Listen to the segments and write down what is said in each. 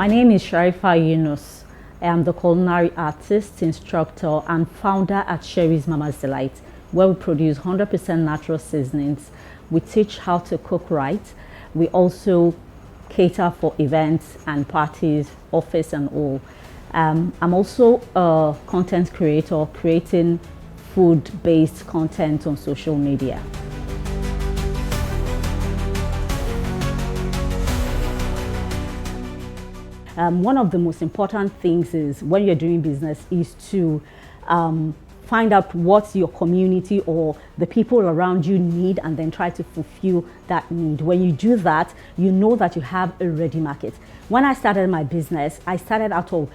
My name is Sherifah Yunus. I am the culinary artist, instructor, and founder at Sherry's Mama's Delight, where we produce 100% natural seasonings. We teach how to cook right. We also cater for events and parties, office and all. I'm also a content creator, creating food-based content on social media. One of the most important things is when you're doing business is to find out what your community or the people around you need and then try to fulfill that need. When you do that, you know that you have a ready market. When I started my business, I started out of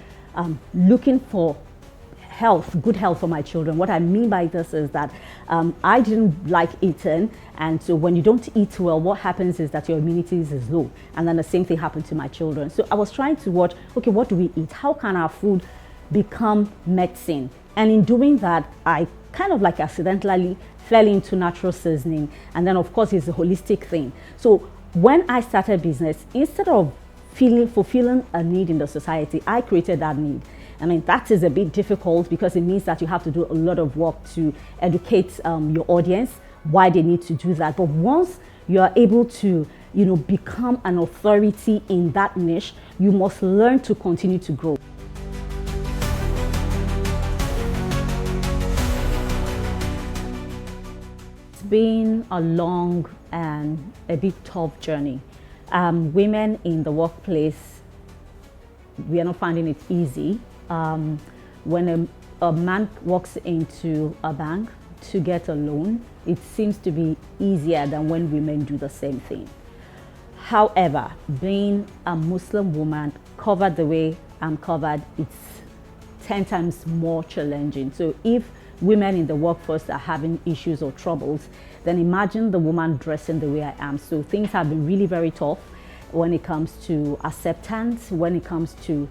looking for good health for my children. What I mean by this is that I didn't like eating, and so when you don't eat well, what happens is that your immunity is low, and then the same thing happened to my children. So I was trying to watch, okay, what do we eat? How can our food become medicine? And in doing that, I kind of like accidentally fell into natural seasoning, and then of course it's a holistic thing. So when I started business, instead of fulfilling a need in the society, I created that need. I mean, that is a bit difficult because it means that you have to do a lot of work to educate your audience why they need to do that. But once you are able to, become an authority in that niche, you must learn to continue to grow. It's been a long and a bit tough journey. Women in the workplace, we are not finding it easy. When a man walks into a bank to get a loan, it seems to be easier than when women do the same thing. However, being a Muslim woman covered the way I'm covered, it's 10 times more challenging. So if women in the workforce are having issues or troubles, then imagine the woman dressing the way I am. So things have been really very tough when it comes to acceptance, when it comes to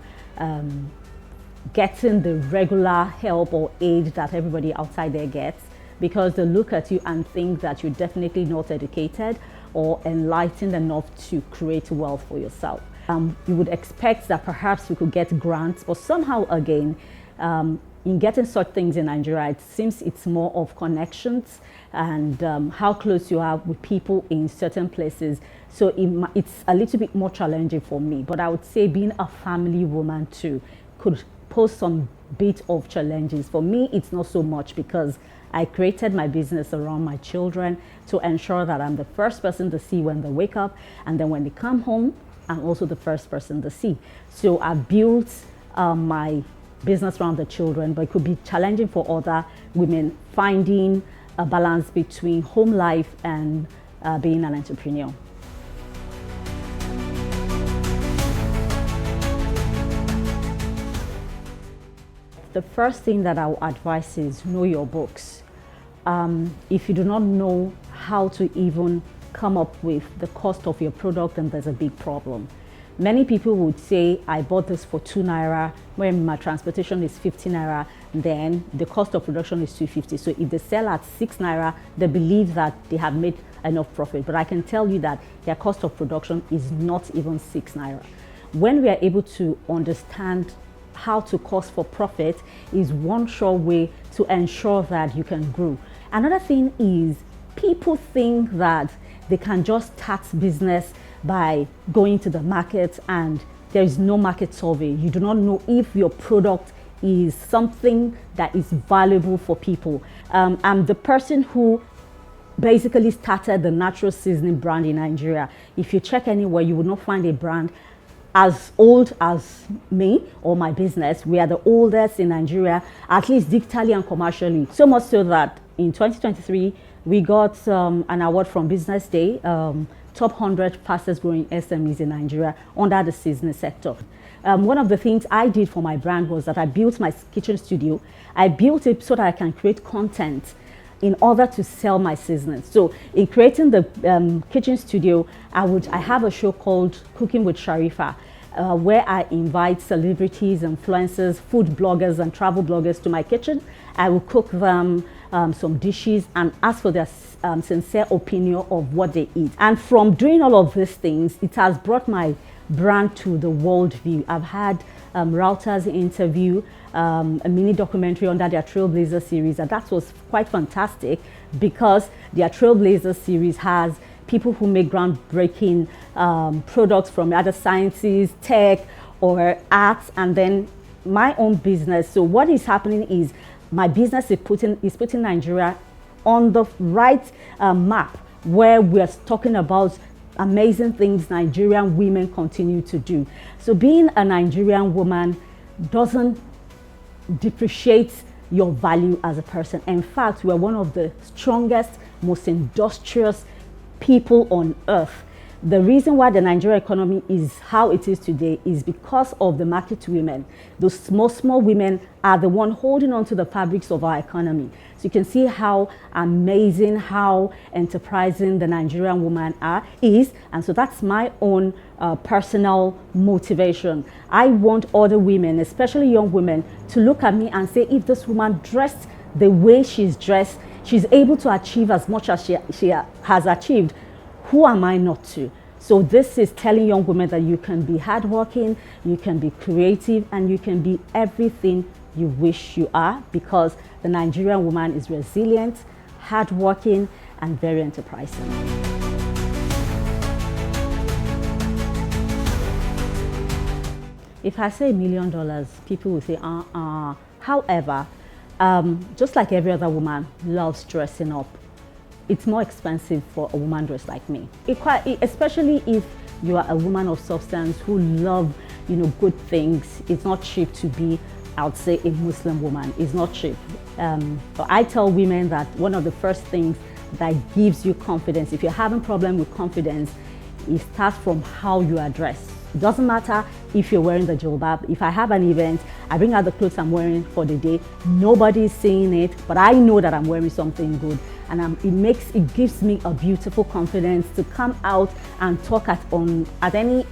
getting the regular help or aid that everybody outside there gets, because they look at you and think that you're definitely not educated or enlightened enough to create wealth for yourself. You would expect that perhaps we could get grants, but somehow again, in getting such things in Nigeria, it seems it's more of connections and how close you are with people in certain places. So it's a little bit more challenging for me, but I would say being a family woman too could pose some bit of challenges. For me, it's not so much because I created my business around my children to ensure that I'm the first person to see when they wake up, and then when they come home, I'm also the first person to see. So I built my business around the children, but it could be challenging for other women finding a balance between home life and being an entrepreneur. The first thing that I would advise is know your books. If you do not know how to even come up with the cost of your product, then there's a big problem. Many people would say, I bought this for 2 naira, when my transportation is 50 naira, then the cost of production is 250. So if they sell at 6 naira, they believe that they have made enough profit. But I can tell you that their cost of production is not even 6 naira. When we are able to understand how to cost for profit is one sure way to ensure that you can grow. Another thing is people think that they can just start business by going to the market and there is no market survey. You do not know if your product is something that is valuable for people. I'm the person who basically started the natural seasoning brand in Nigeria. If you check anywhere, you will not find a brand as old as me or my business. We are the oldest in Nigeria, at least digitally and commercially. So much so that in 2023, we got an award from Business Day, top 100 fastest growing SMEs in Nigeria under the seasoning sector. One of the things I did for my brand was that I built my kitchen studio. I built it so that I can create content in order to sell my seasonings. So in creating the kitchen studio, I have a show called Cooking with Sherifah, where I invite celebrities, influencers, food bloggers and travel bloggers to my kitchen. I will cook them some dishes and ask for their sincere opinion of what they eat. And from doing all of these things, it has brought my brand to the world view. I've had Reuters interview, a mini documentary under their Trailblazer series, and that was quite fantastic because their Trailblazer series has people who make groundbreaking products from other sciences, tech, or arts, and then my own business. So what is happening is my business is putting Nigeria on the right map, where we're talking about amazing things Nigerian women continue to do. So being a Nigerian woman doesn't depreciate your value as a person. In fact, we're one of the strongest, most industrious people on earth. The reason why the Nigerian economy is how it is today is because of the market women. Those small women are the one holding on to the fabrics of our economy. So you can see how amazing, how enterprising the Nigerian woman is. And so that's my own personal motivation. I want other women, especially young women, to look at me and say, if this woman dressed the way she's dressed, she's able to achieve as much as she has achieved, who am I not to? So this is telling young women that you can be hardworking, you can be creative, and you can be everything you wish you are, because the Nigerian woman is resilient, hardworking, and very enterprising. If I say $1 million, people will say, However, just like every other woman loves dressing up, it's more expensive for a woman dressed like me. Especially if you are a woman of substance who love, good things. It's not cheap to be, I would say, a Muslim woman. It's not cheap. But I tell women that one of the first things that gives you confidence, if you're having problem with confidence, it starts from how you are dressed. It doesn't matter if you're wearing the jilbab. If I have an event, I bring out the clothes I'm wearing for the day. Nobody's seeing it, but I know that I'm wearing something good. And it gives me a beautiful confidence to come out and talk at any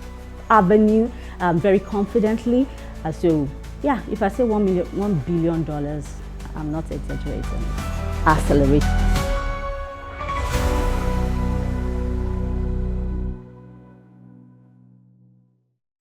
avenue very confidently. So yeah, if I say $1 billion, I'm not exaggerating. Accelerate.